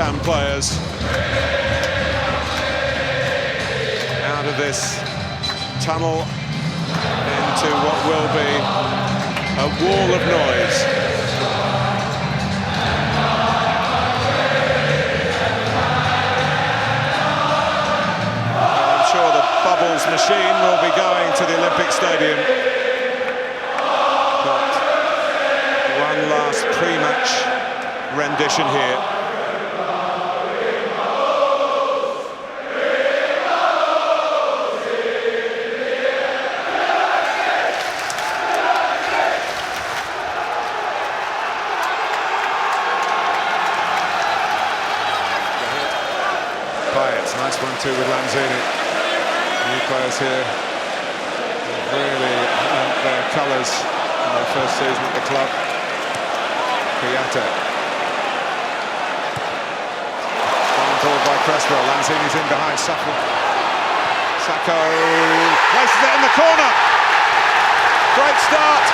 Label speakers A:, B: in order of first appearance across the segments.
A: Ham players out of this tunnel into what will be a wall of noise. I'm sure the Bubbles machine will be going to the Olympic Stadium. But one last pre-match rendition here. Nice 1-2 with Lanzini. New players here really earned their colours in their first season at the club. Piata. On board by Cresswell. Lanzini's in behind Sakho. Sakho places it in the corner. Great start.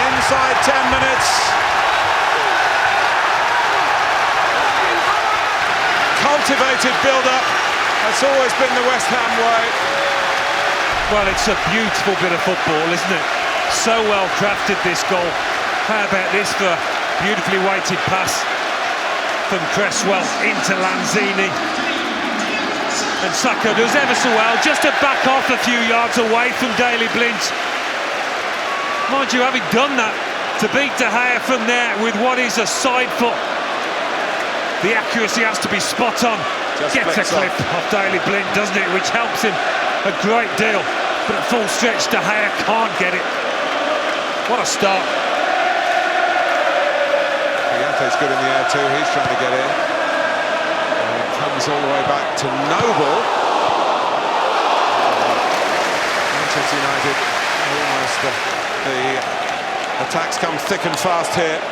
A: Inside 10 minutes. Cultivated build-up. That's always been the West Ham way.
B: Well, it's a beautiful bit of football, isn't it? So well crafted, this goal. How about this for a beautifully weighted pass from Cresswell into Lanzini. And Sakho does ever so well, just to back off a few yards away from Daley Blind. Mind you, having done that, to beat De Gea from there with what is a side foot, the accuracy has to be spot on.
A: Just
B: gets a clip off Daley Blind, doesn't it? Which helps him a great deal. But at full stretch, De Gea can't get it. What a start.
A: Piate's good in the air too. He's trying to get in. And it comes all the way back to Noble. Manchester United almost the attacks come thick and fast here.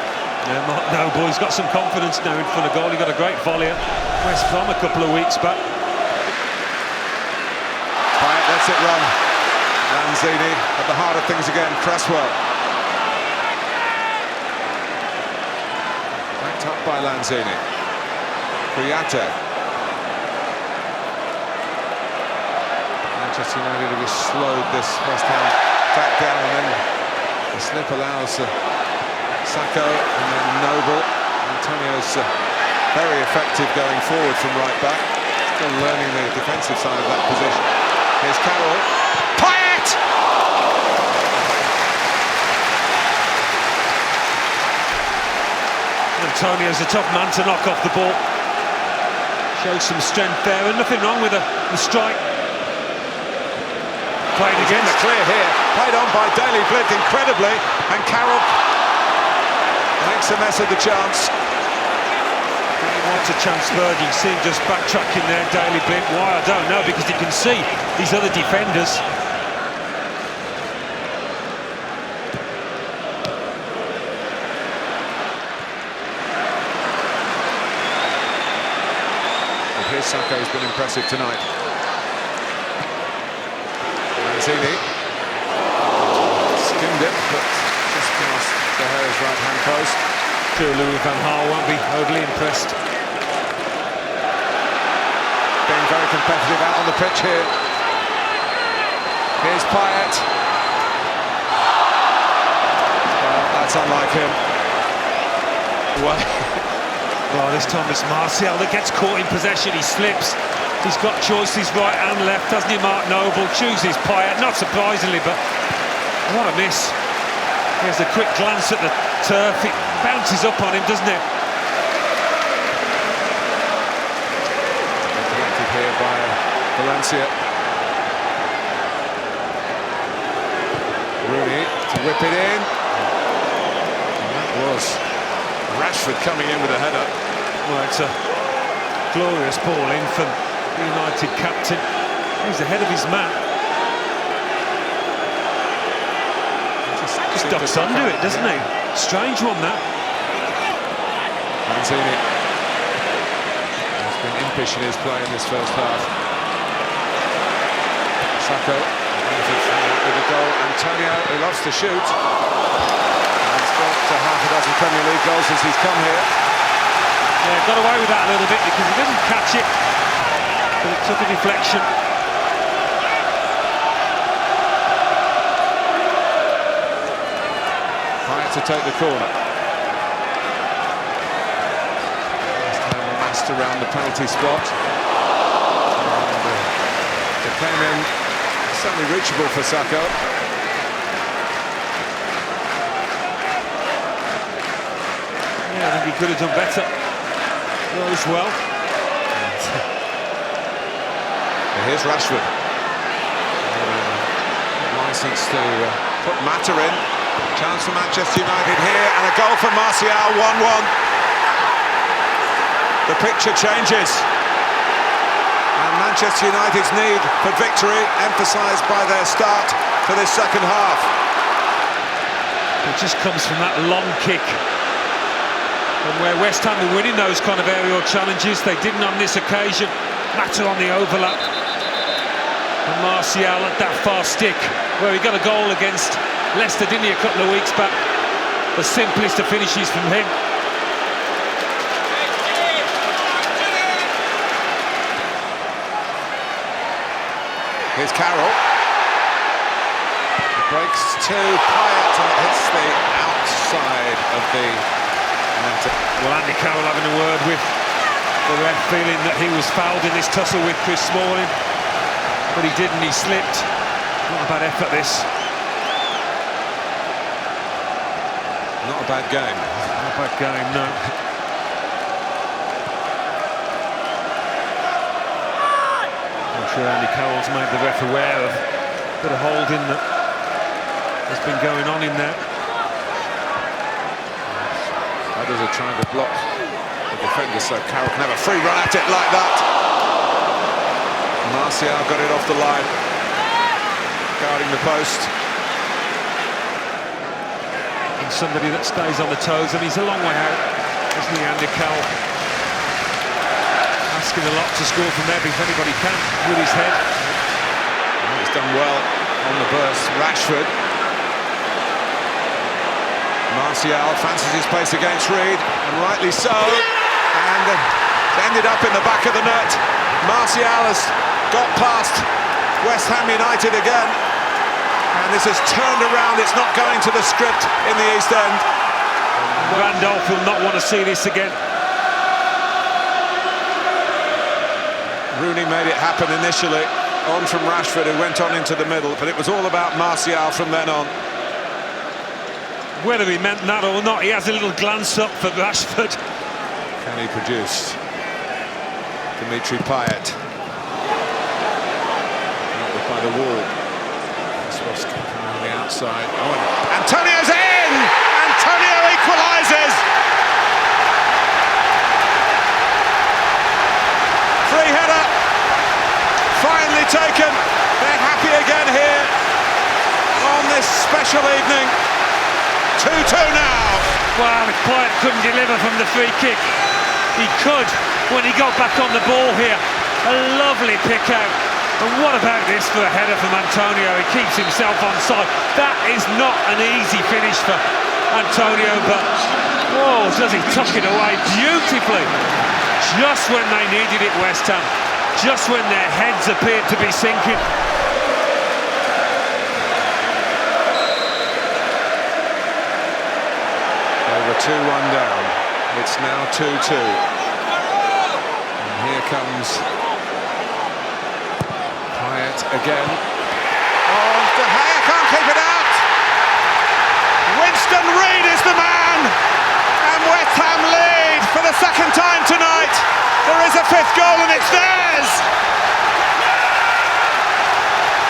B: Yeah, Mark Noble, he's got some confidence now in front of goal. He got a great volley at West Brom a couple of weeks back.
A: Payet lets it run. Lanzini at the heart of things again. Cresswell. Backed up by Lanzini. Piata. Manchester United have slowed this West Ham back down, and then the slip allows Sakho and then Noble. Antonio's very effective going forward from right back. Still learning the defensive side of that position. Here's Carroll. Payet!
B: Antonio's a tough man to knock off the ball. Shows some strength there, and nothing wrong with the strike. Played against.
A: The clear here. Played on by Daley Blind incredibly, and Carroll makes a mess of the chance.
B: He wants a chance third. You see him just backtracking there, Daley Blind. Why, I don't know, because he can see these other defenders.
A: And here's Sakho, who's been impressive tonight. Lanzini skimmed it, but just past De Gea's right-hand post.
B: Sure, Louis van Gaal won't be overly impressed.
A: Being very competitive out on the pitch here. Here's Payet. Well, that's unlike him.
B: Well, this time it's Martial that gets caught in possession. He slips. He's got choices right and left, doesn't he? Mark Noble chooses Payet, not surprisingly, but what a miss. Here's a quick glance at the turf. It bounces up on him, doesn't it?
A: Collected here by Valencia. Rooney to whip it in. And that was Rashford coming in with a header.
B: Well, it's a glorious ball in from the United captain. He's ahead of his man. Just ducks under it, doesn't he? Strange one, that.
A: Lanzini has been impish in his play in this first half. Sakho with the goal. Antonio, who loves to shoot, and it's got to Premier League goals since he's come here.
B: Yeah, got away with that a little bit because he didn't catch it, but it took a deflection.
A: Hyatt to take the corner. Massed around the penalty spot. It came in certainly reachable for Sakho.
B: Yeah, I think he could have done better. Rose well.
A: And here's Rashford. Licence to put Mata in. Chance for Manchester United here, and a goal for Martial, 1-1. The picture changes. And Manchester United's need for victory, emphasised by their start for this second half.
B: It just comes from that long kick. And where West Ham were winning those kind of aerial challenges, they didn't on this occasion. Mata on the overlap. And Martial at that far stick, where he got a goal against Leicester, didn't he, a couple of weeks back? The simplest of finishes from him.
A: Here's Carroll. It breaks to Payet and it hits the outside of the net.
B: Well, Andy Carroll having a word with the ref, feeling that he was fouled in this tussle with Chris Smalling, but he didn't, he slipped. Not a bad effort, this.
A: Not a bad game.
B: Not a bad game, no. I'm sure Andy Carroll's made the ref aware of a bit of holding that has been going on in there.
A: Others are trying to block the defender, so Carroll can have a free run at it like that. Martial got it off the line, guarding the post.
B: And somebody that stays on the toes, and he's a long way out, isn't he, Andy Carroll? Asking a lot to score from there, if anybody can, with his head.
A: Well, he's done well on the burst. Rashford. Martial fancies his pace against Reid, and rightly so. And ended up in the back of the net. Martial has got past West Ham United again. And this has turned around. It's not going to the script in the East End.
B: Randolph will not want to see this again.
A: Rooney made it happen initially, on from Rashford, who went on into the middle, but it was all about Martial from then on.
B: Whether he meant that or not, he has a little glance up for Rashford.
A: Can he produce? Dimitri Payet. Not by the wall. This was coming on the outside. Oh, and Antonio's in! Antonio equalises! Free header, finally taken. They're happy again here on this special evening. 2-2 now.
B: Well, Payet couldn't deliver from the free kick. He could when he got back on the ball here. A lovely pick out. And what about this for a header from Antonio? He keeps himself onside. That is not an easy finish for Antonio, but oh, does he tuck it away beautifully? Just when they needed it, West Ham. Just when their heads appeared to be sinking.
A: They were 2-1 down. It's now 2-2. And here comes Payet again. Oh, De Gea can't keep it out. Winston, Reid is the man. And West Ham lead for the second time tonight. There is a fifth goal and it's theirs.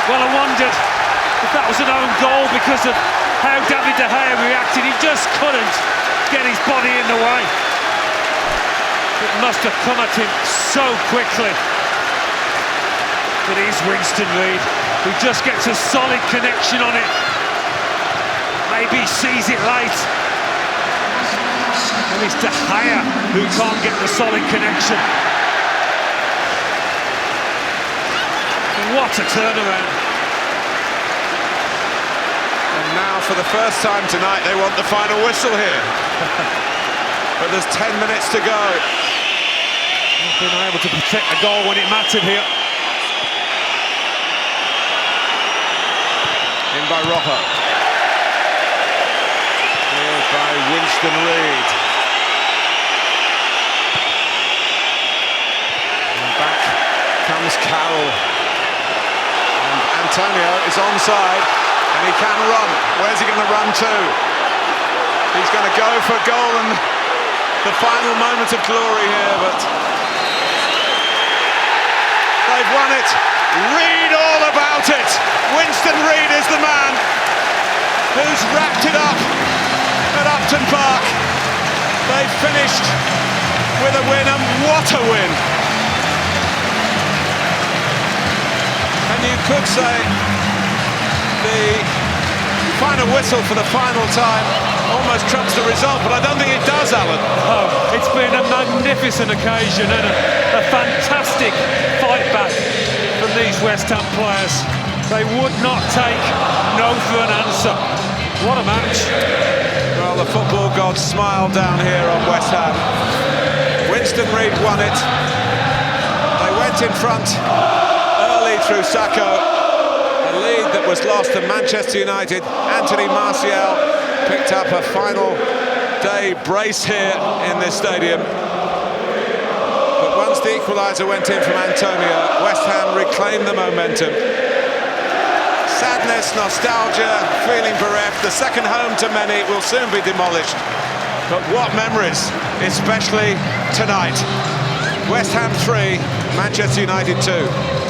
B: Well, I wondered if that was an own goal because of how David De Gea reacted. He just couldn't get his body in the way. It must have come at him so quickly. It is Winston Reid who just gets a solid connection on it. Maybe sees it late. And it's De Gea who can't get the solid connection. What a turnaround.
A: And now for the first time tonight they want the final whistle here. But there's 10 minutes to go.
B: Not been able to protect the goal when it mattered here.
A: In by Roja. Cleared by Winston Reid. And back comes Carroll. And Antonio is onside, and he can run. Where's he going to run to? He's going to go for goal and the final moment of glory here, but they've won it. Reid all about it. Winston Reid is the man who's wrapped it up at Upton Park. They've finished with a win, and what a win! And you could say the final whistle for the final time almost trumps the result, but I don't think it does, Alan.
B: Oh, it's been a magnificent occasion and a fantastic fight back from these West Ham players. They would not take no for an answer. What a match.
A: Well, the football gods smiled down here on West Ham. Winston Reid won it. They went in front early through Sakho. A lead that was lost to Manchester United. Anthony Martial picked up a final day brace here in this stadium. But once the equaliser went in from Antonio, West Ham reclaimed the momentum. Sadness, nostalgia, feeling bereft. The second home to many will soon be demolished. But what memories, especially tonight. West Ham 3, Manchester United 2.